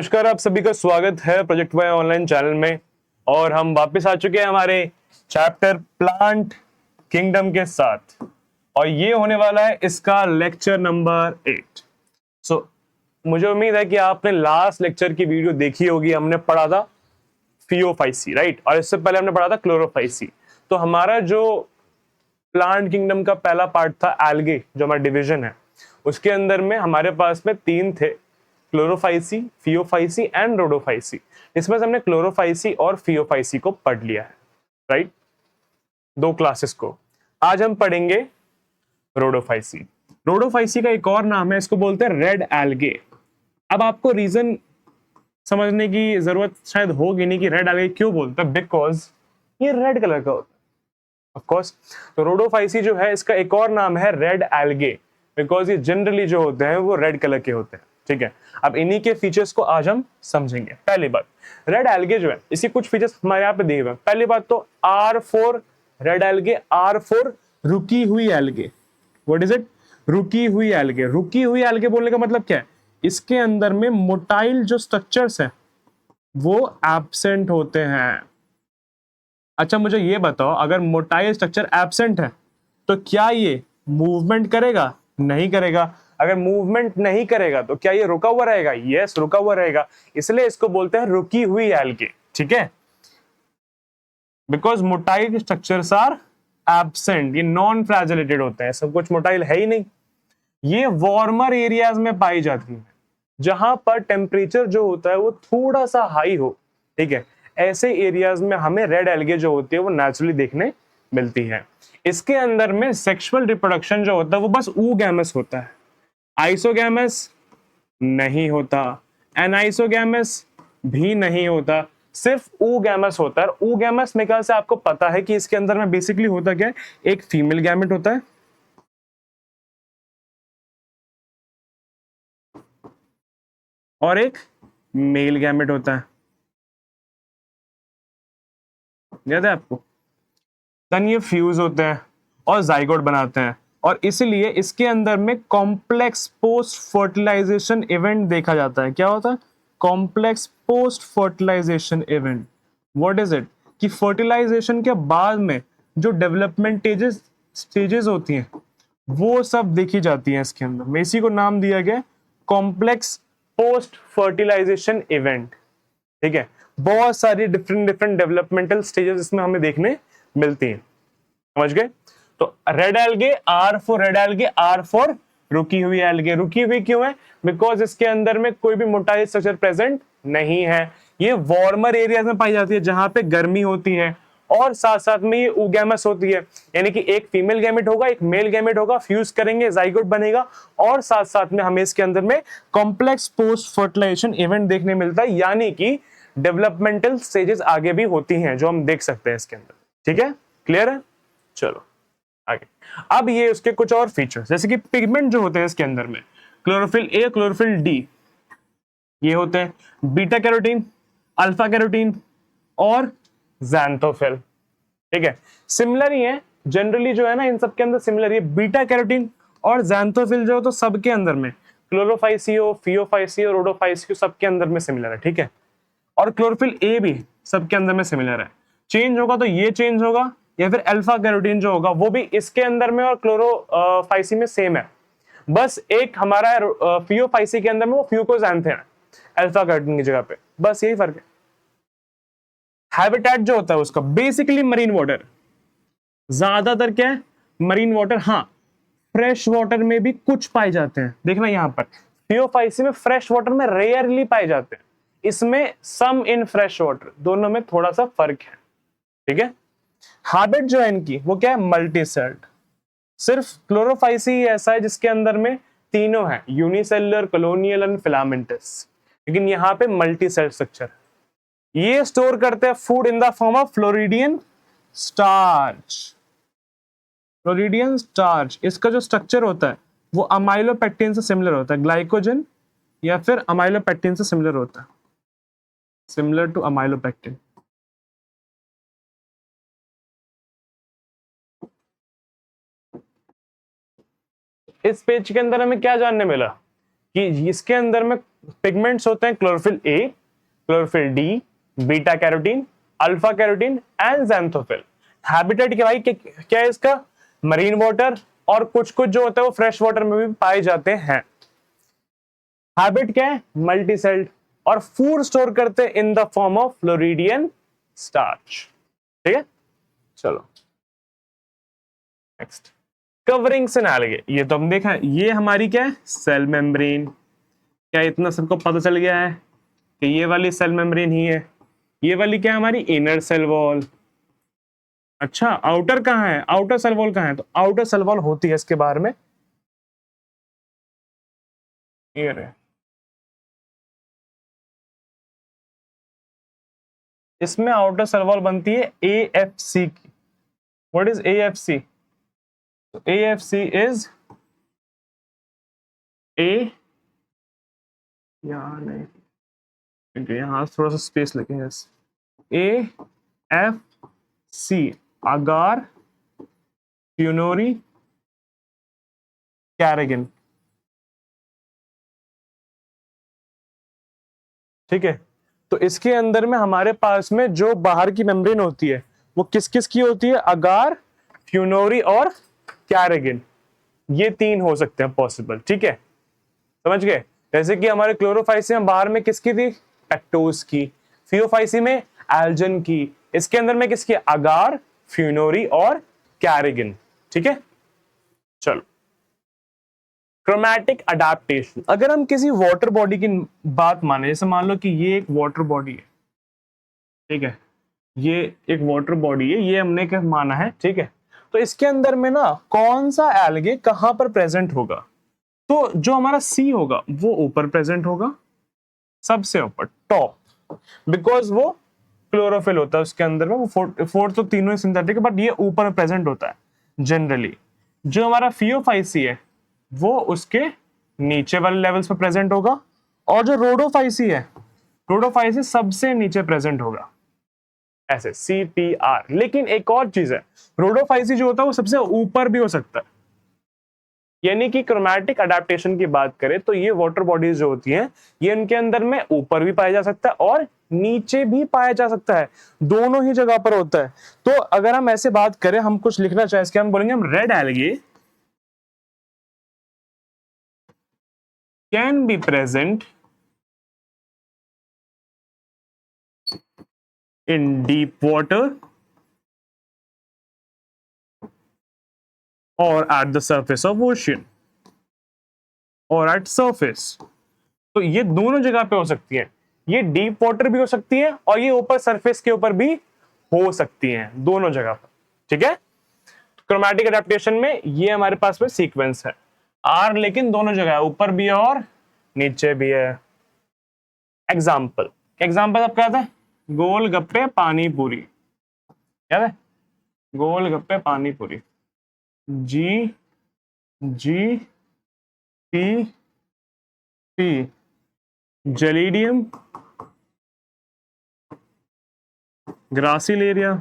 नमस्कार, आप सभी का स्वागत है प्रोजेक्ट वाई ऑनलाइन चैनल में। और हम वापस आ चुके हैं हमारे चैप्टर प्लांट किंगडम के साथ, और ये होने वाला है इसका लेक्चर नंबर 8। मुझे उम्मीद है कि आपने लास्ट लेक्चर की वीडियो देखी होगी। हमने पढ़ा था फियोफाइसी, राइट, और इससे पहले हमने पढ़ा था क्लोरोफाइसी। तो हमारा जो प्लांट किंगडम का पहला पार्ट था एल्गे, जो हमारा डिवीजन है, उसके अंदर में हमारे पास में 3 थे, क्लोरोफाइसी, फियोफाइसी एंड रोडोफाइसी। इसमें से हमने क्लोरोफाइसी और फियोफाइसी को पढ़ लिया है, राइट, 2 क्लासेस को। आज हम पढ़ेंगे रोडोफाइसी। रोडोफाइसी का एक और नाम है, इसको बोलते हैं रेड एल्गे। अब आपको रीजन समझने की जरूरत शायद होगी नहीं कि रेड एल्गे क्यों बोलते हैं, बिकॉज ये रेड कलर का होता है, ऑफ कोर्स। तो रोडोफाइसी जो है, इसका एक और नाम है रेड एल्गे, बिकॉज ये जनरली जो होते हैं वो रेड कलर के होते हैं, ठीक है। अब इन्हीं के फीचर्स को आज हम समझेंगे। पहली बात, रेड एल्गे जो है, इसकी कुछ फीचर्स हमारे यहाँ पे दिए हुए हैं। पहली बात तो R4 रेड एल्गे, R4 रुकी हुई एल्गे। What is it? रुकी हुई एल्गे। रुकी हुई एल्गे बोलने का मतलब क्या है? इसके अंदर में मोटाइल जो स्ट्रक्चर्स हैं वो एब्सेंट होते हैं। अच्छा, मुझे ये बताओ, अगर मोटाइल स्ट्रक्चर एब्सेंट है तो क्या ये मूवमेंट करेगा? नहीं करेगा। अगर मूवमेंट नहीं करेगा तो क्या ये रुका हुआ रहेगा? यस, रुका हुआ रहेगा। इसलिए इसको बोलते हैं रुकी हुई एल्गे, ठीक है, because motile structures are absent. ये नॉन फ्लैजेलेटेड होते हैं, सब कुछ मोटाइल है ही नहीं। ये वार्मर एरियाज में पाई जाती है, जहां पर टेम्परेचर जो होता है वो थोड़ा सा हाई हो, ठीक है। ऐसे एरियाज में हमें रेड एल्गे जो होती है वो नेचुरली देखने मिलती है। इसके अंदर में सेक्सुअल रिप्रोडक्शन जो होता है वो बस oogamous होता है, आइसोगैमस नहीं होता, एनाइसोगैमस भी नहीं होता, सिर्फ oogamous होता है। oogamous में ख्याल से आपको पता है कि इसके अंदर में बेसिकली होता क्या है, एक फीमेल गैमेट होता है और एक मेल गैमेट होता है। याद है आपको? देन ये फ्यूज होते हैं और जाइगोट बनाते हैं, और इसलिए इसके अंदर में कॉम्प्लेक्स पोस्ट फर्टिलाइजेशन इवेंट देखा जाता है। क्या होता है? Complex post fertilization event. What is it? कि फर्टिलाइजेशन के बाद में जो डेवलपमेंट स्टेजेस होती हैं वो सब देखी जाती हैं इसके अंदर में। इसी को नाम दिया गया कॉम्प्लेक्स पोस्ट फर्टिलाइजेशन इवेंट, ठीक है। बहुत सारी डिफरेंट डिफरेंट डेवलपमेंटल स्टेजेस इसमें हमें देखने मिलती हैं, समझ गए? तो red algae R4 red algae, R4 रुकी हुई एल्गे। रुकी हुई क्यों है? बिकॉज इसके अंदर में कोई भी मोटाइल स्ट्रक्चर प्रेजेंट नहीं है। ये वार्मर एरियाज में पाई जाती है जहां पे गर्मी होती है, और साथ साथ में ये oogamous होती है, यानी कि एक फीमेल गैमेट होगा, एक मेल गैमेट होगा, फ्यूज करेंगे, जाइगोट बनेगा, और साथ साथ में हमें इसके अंदर में कॉम्प्लेक्स पोस्ट फर्टिलाइजेशन इवेंट देखने मिलता है, यानी कि डेवलपमेंटल स्टेजेस आगे भी होती हैं जो हम देख सकते हैं इसके अंदर, ठीक है। क्लियर है? चलो आगे। अब ये उसके कुछ और फीचर्स, जैसे कि पिगमेंट जो होते हैं इसके अंदर में, क्लोरोफिल ए, क्लोरोफिल डी, ये होते हैं बीटा कैरोटीन, अल्फा कैरोटीन और ज़ैंथोफिल, ठीक है। सिमिलर ही है जनरली, जो है ना, इन सब के अंदर सिमिलर ही है। बीटा कैरोटीन और ज़ैंथोफिल जो तो सबके अंदर में, क्लोरोफाइसी हो, फियोफाइसी हो, रोडोफाइसी हो, सबके अंदर में सिमिलर है, ठीक है। और क्लोरोफिल ए भी सबके अंदर में सिमिलर है। चेंज होगा तो ये चेंज होगा, या फिर अल्फा कैरोटीन जो होगा वो भी इसके अंदर में और क्लोरोफाइसी में सेम है। बस एक हमारा फियोफाइसी के अंदर में वो फ्यूकोजैंथेन है अल्फा कैरोटीन की जगह पे, बस यही फर्क है। हैबिटेट जो होता है उसका बेसिकली मरीन वाटर, ज्यादातर क्या है, मरीन वाटर। हाँ, फ्रेश वाटर में भी कुछ पाए जाते हैं, देखना यहां पर फियोफाइसी में फ्रेश वाटर में रेयरली पाए जाते हैं, इसमें सम इन फ्रेश वाटर, दोनों में थोड़ा सा फर्क है, ठीक है। हैबिट जो है इनकी वो क्या है, मल्टी सेल्ड। सिर्फ क्लोरोफाइसी ऐसा है जिसके अंदर में तीनों है, यूनिसेलुलर, कॉलोनियल एंड फिलामेंटस, लेकिन यहां पे मल्टी सेल स्ट्रक्चर। ये स्टोर करते हैं food in the form of floridean starch. Floridean starch, इसका जो स्ट्रक्चर होता है वो अमाइलोपेक्टिन से सिमिलर होता है, ग्लाइकोजन या फिर अमाइलोपेक्टिन से सिमिलर होता है, सिमिलर टू अमाइलोपेक्टिन। इस पेज के अंदर हमें क्या जानने मिला कि इसके अंदर में पिगमेंट्स होते हैं chlorophyll a, chlorophyll D, beta carotene, alpha carotene and xanthophyll. Habitat क्या भाई, क्या है इसका? मरीन वाटर, और कुछ कुछ जो होता है वो फ्रेश वाटर में भी पाए जाते हैं। हैबिट क्या है? मल्टी सेल्ड, और फूड स्टोर करते हैं in the form of floridean starch. ठीक है, चलो नेक्स्ट, कवरिंग्स इन एल्गे। ये तो हम देखा, ये हमारी क्या है? Cell membrane. क्या इतना सबको पता चल गया है कि ये वाली सेल मेम्ब्रेन ही है? ये वाली क्या है? हमारी इनर सेल वॉल। अच्छा, आउटर कहाँ है? आउटर सेल वॉल कहाँ है? तो आउटर सेल वॉल होती है इसके बारे में, ये रहे। इसमें आउटर सेल वॉल बनती है AFC की। What is AFC? AFC is a, यहाँ नहीं, यहाँ थोड़ा सा स्पेस लगे हैं। AFC, अगार फ्यूनोरी कैरेगन। ठीक है, तो इसके अंदर में हमारे पास में जो बाहर की मेम्ब्रेन होती है वो किस किस की होती है? अगार, फ्यूनोरी और कैरेगन। ये तीन हो सकते हैं पॉसिबल। ठीक है, समझ गए? जैसे कि हमारे क्लोरोफाइसी में बाहर में किसकी थी? पेक्टोस की। फियोफाइसी में एल्जन की। इसके अंदर में किसकी? अगार, फ्यूनोरी और कैरेगन। ठीक है, चलो क्रोमैटिक अडेप्टेशन। अगर हम किसी वाटर बॉडी की बात माने, जैसे मान लो कि ये एक वाटर बॉडी है, ठीक है, ये एक वाटर बॉडी है, ये हमने क्या माना है, ठीक है, तो इसके अंदर में ना कौन सा एल्गे कहां पर प्रेजेंट होगा? तो जो हमारा सी होगा वो ऊपर प्रेजेंट होगा, सबसे ऊपर, टॉप, बिकॉज वो क्लोरोफिल होता है उसके अंदर में। वो फोर्थ तो तीनों ही सिंथेटिक है, बट ये ऊपर प्रेजेंट होता है जनरली। जो हमारा फियोफाइसी है वो उसके नीचे वाले लेवल्स पे प्रेजेंट होगा, और जो रोडोफाइसी है, रोडोफाइसी सबसे नीचे प्रेजेंट होगा, ऐसे CPR। लेकिन एक और चीज है, रोडोफाइसी जो होता है वो सबसे ऊपर भी हो सकता है। यानी कि क्रोमैटिक अडेप्टेशन की बात करें तो ये वाटर बॉडीज जो होती हैं, ये इनके अंदर में ऊपर भी पाया जा सकता है और नीचे भी पाया जा सकता है, दोनों ही जगह पर होता है। तो अगर हम ऐसे बात करें, हम कुछ लिखना चाहें इसके, हम बोलेंगे हम red algae can be present in deep water or at the surface of ocean or at surface। तो ये दोनों जगह पे हो सकती है, ये डीप वाटर भी हो सकती है और ये ऊपर सरफेस के ऊपर भी हो सकती हैं, दोनों जगह पर। ठीक है, क्रोमैटिक अडेप्टेशन में ये हमारे पास में सीक्वेंस है, आर लेकिन दोनों जगह है, ऊपर भी है और नीचे भी है। एग्जाम्पल अब क्या था? गोलगप्पे पानी पूरी, याद है? गोलगप्पे पानी puri, G P gelidium, gracilaria,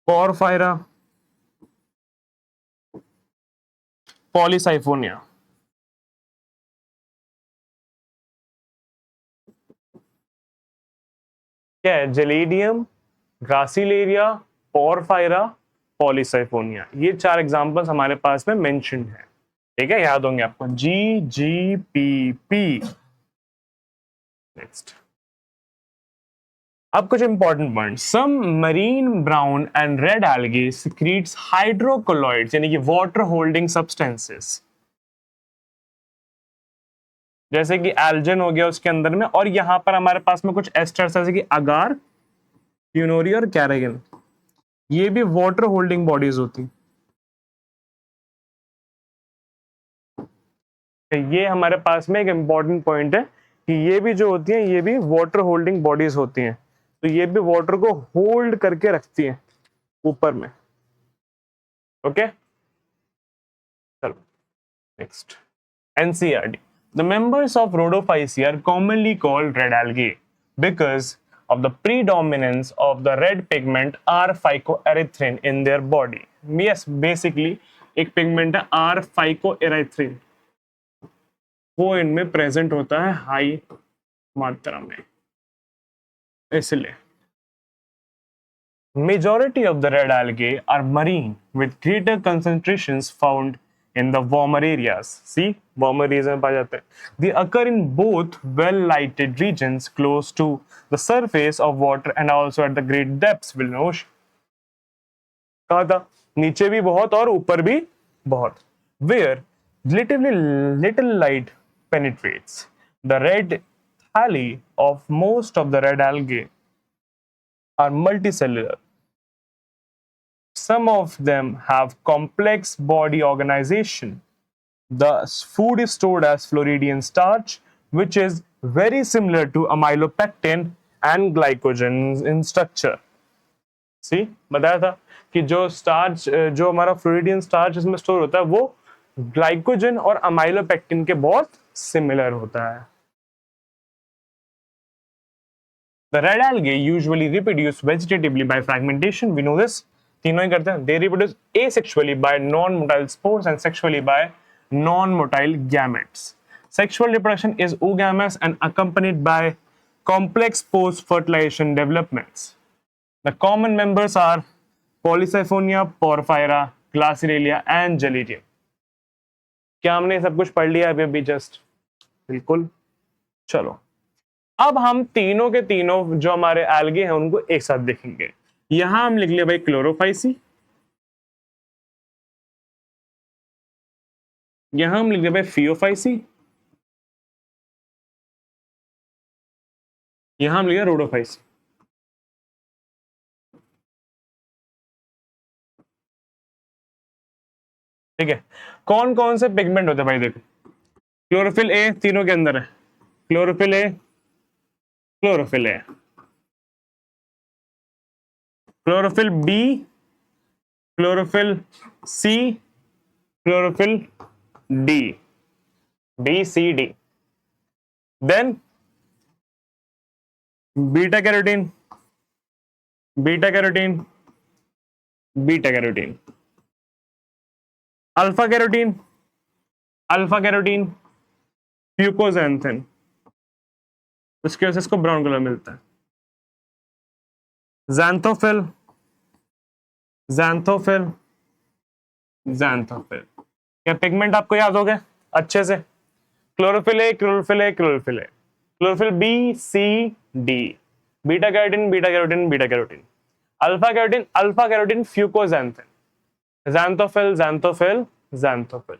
porphyra, polysiphonia. क्या है? Gelidium, gracilaria, porphyra, polysiphonia. ये चार एग्जांपल्स हमारे पास में मेंशन्ड है। ठीक है, याद होंगे आपको, GGPP। नेक्स्ट, अब कुछ important point. Some marine brown and red algae secretes hydrocolloids, यानी कि वाटर होल्डिंग सब्सटेंसेस, जैसे कि एल्जन हो गया उसके अंदर में, और यहां पर हमारे पास में कुछ एस्टर्स जैसे कि अगार, फ्यूनोरी और कैरेगन, ये भी वाटर होल्डिंग बॉडीज होती। ये हमारे पास में एक इंपॉर्टेंट पॉइंट है कि ये भी जो होती हैं ये भी वाटर होल्डिंग बॉडीज होती हैं, तो ये भी वाटर को होल्ड करके रखती हैं ऊपर में। ओके, चलो next, NCERT। The members of Rhodophyceae are commonly called red algae because of the predominance of the red pigment R phycoerythrin in their body. Yes, basically एक पिगमेंट है आर फाइकोएराइथ्रिन, वो इनमें प्रेजेंट होता है हाई मात्रा में, इसलिए majority of the red algae are marine with greater concentrations found in the warmer areas. See, warmer areas में पाए जाते हैं. They occur in both well-lighted regions close to the surface of water and also at the great depths within the ocean. कहा था नीचे भी बहुत और ऊपर भी बहुत. Where relatively little light penetrates. The red thalli of most of the red algae are multicellular. Some of them have complex body organization. The food is stored as Floridian starch, which is very similar to amylopectin and glycogen in structure. See, बताया था कि जो starch, जो हमारा floridean starch इसमें store होता है वो ग्लाइकोजन और अमाइलोपेक्टिन के बहुत सिमिलर होता है. The red algae usually reproduce vegetatively by fragmentation. We know this. तीनों ही करते हैं. They reproduce asexually by non-motile spores and sexually by non-motile gametes. Sexual reproduction is oogamous and accompanied by complex post-fertilization developments. The common members are Polysiphonia, Porphyra, Glacialia and Gelidium. क्या हमने सब कुछ पढ़ लिया अभी जस्ट? बिल्कुल. चलो अब हम तीनों के तीनों जो हमारे एल्गे हैं उनको एक साथ देखेंगे. यहां हम लिख लिया भाई क्लोरोफाइसी, यहां हम लिख लिया भाई फियोफाइसी, यहां हम लिख लिया रोडोफाइसी. ठीक है. कौन कौन से पिगमेंट होते हैं भाई देखो. क्लोरोफिल ए तीनों के अंदर है. Chlorophyll a, chlorophyll a, chlorophyll b, chlorophyll c, chlorophyll d, b c d. Then beta carotene, beta carotene, beta carotene, alpha carotene, alpha carotene, fucoxanthin. उसकी वजह से इसको ब्राउन कलर मिलता है. Xanthophyll, xanthophyll, xanthophyll. क्या पिगमेंट आपको याद हो गए अच्छे से? Chlorophyll a, chlorophyll a, chlorophyll a, chlorophyll b c d, beta carotene, beta carotene, beta carotene, alpha carotene, alpha carotene, fucoxanthin, xanthophyll, xanthophyll, xanthophyll.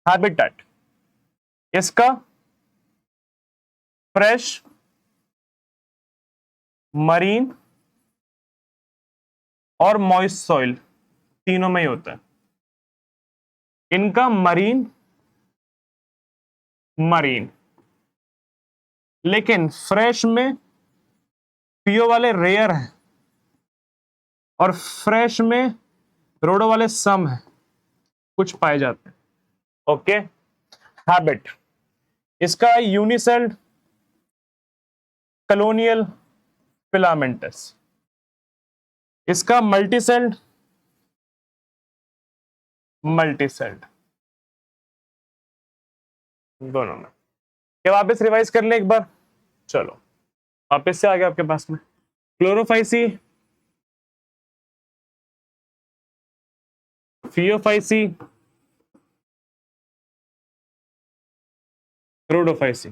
Habitat इसका फ्रेश, मरीन और moist soil तीनों में ही होता है. इनका मरीन, मरीन, लेकिन fresh में पियो वाले रेयर हैं और फ्रेश में रोडो वाले सम हैं, कुछ पाए जाते हैं. ओके. हैबिट इसका यूनिसेल्ड, कलोनियल, फिलामेंटस. इसका मल्टीसेल्ड, मल्टीसेल्ड, दोनों में. क्या वापस रिवाइज कर ले एक बार? चलो वापस से आ गया आपके पास में. Chlorophyceae, phaeophyceae, rhodophyceae.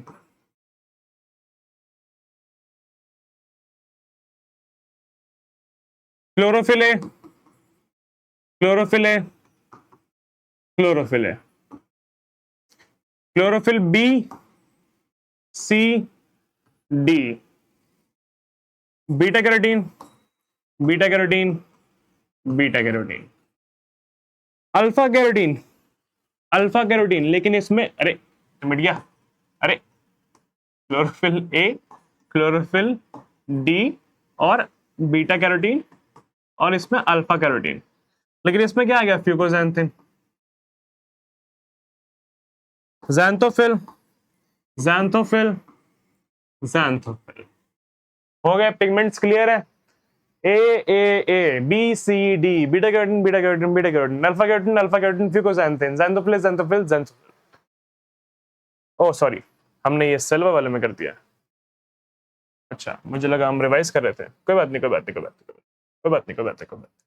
Chlorophyll a, chlorophyll a, chlorophyll a, chlorophyll b c d, beta carotene, beta carotene, beta carotene, alpha carotene, alpha carotene, लेकिन इसमें अरे मिट गया. अरे क्लोरोफिल ए, क्लोरोफिल डी और बीटा कैरोटीन और इसमें अल्फा कैरोटीन, लेकिन इसमें क्या आ गया? फ्यूकोजैंथिन. Xanthophyll, xanthophyll, xanthophyll. हो गए पिगमेंट्स क्लियर है? A b c d, beta carotene beta carotene beta carotene, alpha carotene fucoxanthin, xanthophyll xanthophyll xanthophyll. O sorry, हमने ये सिल्वर वाले में कर दिया। अच्छा, मुझे लगा हम रिवाइज कर रहे थे। कोई बात नहीं, कोई बात नहीं, कोई बात नहीं, कोई बात नहीं, कोई बात नहीं, कोई बात नहीं।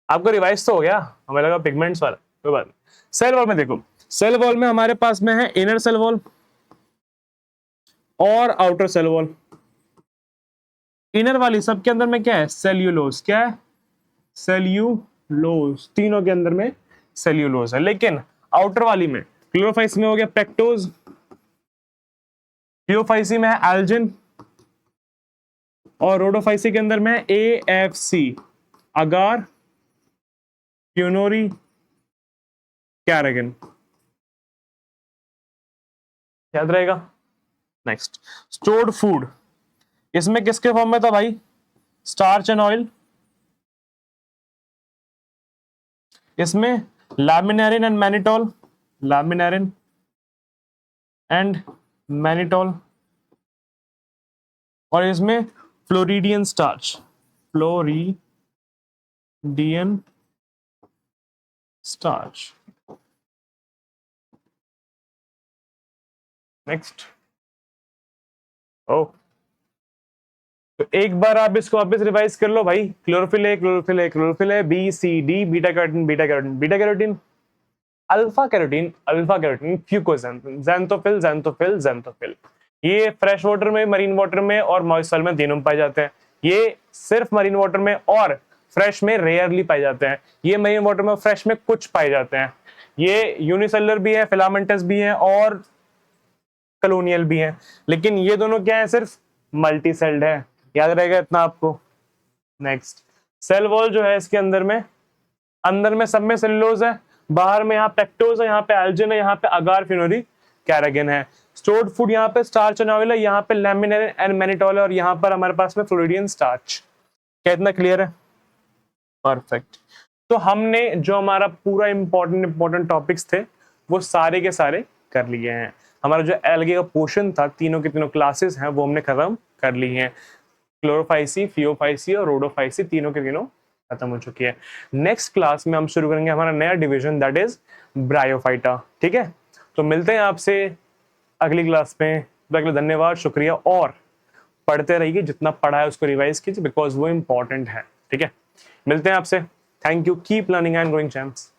आपका रिवाइज तो हो गया, हमें लगा पिगमेंट्स वाला। कोई बात नहीं। सेल वॉल में देखो, सेल वॉल में हमारे पास में है इनर सेल वॉल और आउटर सेल वॉल। इनर वाली सबके अंदर में क्या है? सेल्यूलोज। क्या है? सेल्यूलोज। तीनों के अंदर में सेल्यूलोज है। लेकिन आउटर वाली में क्लोरोफाइस में हो गया पेक्टोज, थियोफाइसी में है एल्जिन, और रोडोफाइसी के अंदर में है AFC, अगार फ्यूनोरी कैरागिन। याद रहेगा। नेक्स्ट, स्टोर्ड फूड, इसमें किसके फॉर्म में था भाई? Starch and oil. इसमें laminarin and mannitol, laminarin and mannitol, और इसमें floridean starch, floridean starch. Next, ओ तो एक बार आप इसको वापस रिवाइज कर लो भाई। क्लोरोफिल है, क्लोरोफिल है, क्लोरोफिल है, b c d, beta carotene beta carotene beta carotene, alpha carotene fucoxanthin, xanthophyll xanthophyll xanthophyll. ये फ्रेश वाटर में, मरीन वाटर में और मॉइस्ट सॉइल में तीनों पाए जाते हैं। ये सिर्फ मरीन वाटर में और फ्रेश में रेयरली पाए जाते हैं। ये मरीन वाटर में, फ्रेश में कुछ पाए जाते हैं। ये यूनिसेलुलर भी है, फिलामेंटस भी है और कॉलोनियल भी है। लेकिन ये दोनों क्या है? सिर्फ मल्टी सेल्ड है। याद रहेगा इतना आपको। नेक्स्ट, सेल वॉल जो है इसके अंदर में सब में सेलुलोज है, बाहर में यहाँ पेक्टोज है, यहाँ पे एल्जिन है, यहाँ पे अगार फ्यूनोरी कैरागिन है। स्टोर्ड फूड यहाँ पे स्टार्च एंड ऑयल है, यहाँ पे लैमिनेरिन एंड मैनिटोल है, और यहाँ पर हमारे पास में फ्लोरिडियन स्टार्च। क्या इतना क्लियर है? परफेक्ट। तो हमने जो हमारा पूरा इंपॉर्टेंट टॉपिक्स थे वो सारे के सारे कर लिए हैं। हमारा जो एल्गे का पोर्शन था, तीनों के तीनों क्लासेस हैं, वो हमने खत्म कर ली हैं। क्लोरोफाइसी, फियोफाइसी और रोडोफाइसी तीनों के तीनों खत्म हो चुकी है। नेक्स्ट क्लास में हम शुरू करेंगे हमारा नया डिवीजन, दैट इज ब्रायोफाइटा। ठीक है, तो मिलते हैं आपसे अगली क्लास में। धन्यवाद, शुक्रिया, और पढ़ते रहिए, जितना पढ़ा है उसको रिवाइज कीजिए, बिकॉज वो इंपॉर्टेंट है। ठीक है, मिलते हैं आपसे। Thank you, keep learning and growing champs.